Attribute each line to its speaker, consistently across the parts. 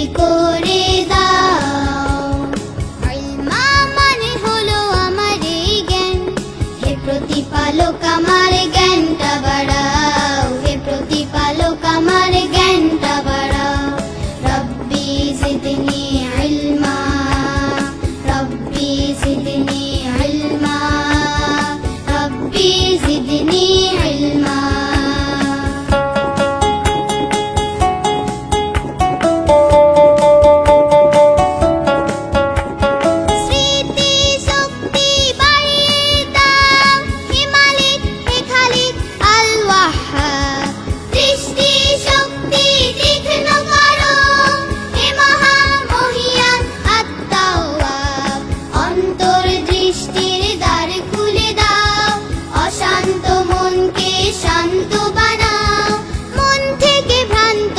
Speaker 1: করে দাও। ইলমা মানে হলো আমার এই জ্ঞান, হে প্রতিপালক আমার জ্ঞানটা বাড়াও, হে প্রতিপালক আমার জ্ঞানটা বাড়াও। রব্বি জিদনি ইলমা, রব্বি জিদনি ইলমা, রব্বি জিদনি ইলমা। স্মৃতি শক্তি বাড়িয়ে দাও, হে মালিক হে খালিক আল ওয়াহ্হাব। দৃষ্টি শক্তি তীক্ষ্ণ করো, হে মহা মহিয়ান আত-তাওয়াব। অন্তর্দৃষ্টির দ্বার খুলে দাও, অশান্ত মনকে শান্ত বানাও। মন থেকে ভ্রান্ত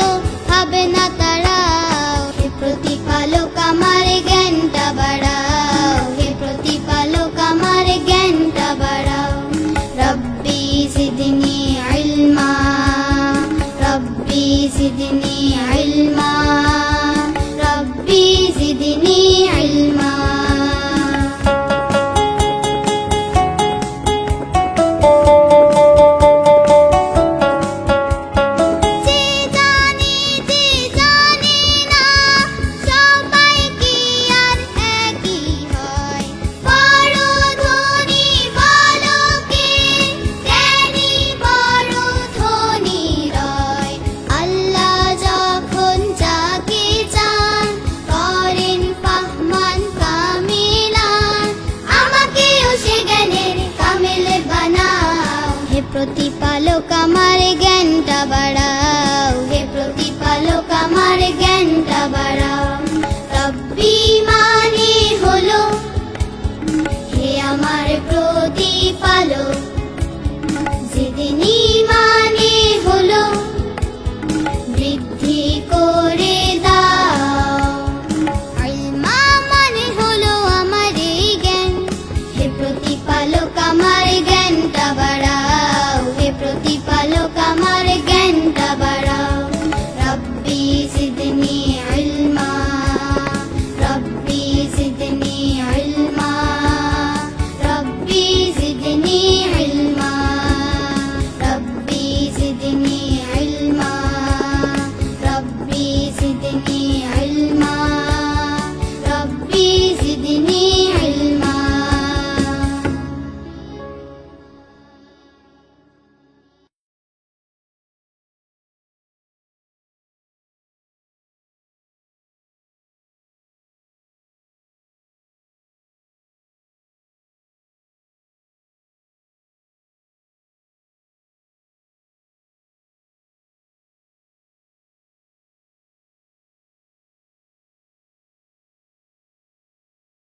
Speaker 1: হবে না তাড়াও, হে প্রতিপালক আমার জ্ঞানটা বাড়াও, হে প্রতিপালক আমার জ্ঞানটা বাড়াও। রব্বি জিদনি ইলমা, রব্বি জিদনি ইলমা, রব্বি জিদনি ইলমা। যে জানে না সবাই কি আর একই হয়। বড় ধনী বলো কে, জ্ঞানী বড় ধনী রয়। আল্লাহ যখন যাকে চান করেন ফাহমান কামিলান। আমাকেও সে জ্ঞানের কামিল বানাও, হে প্রতিপালক আমার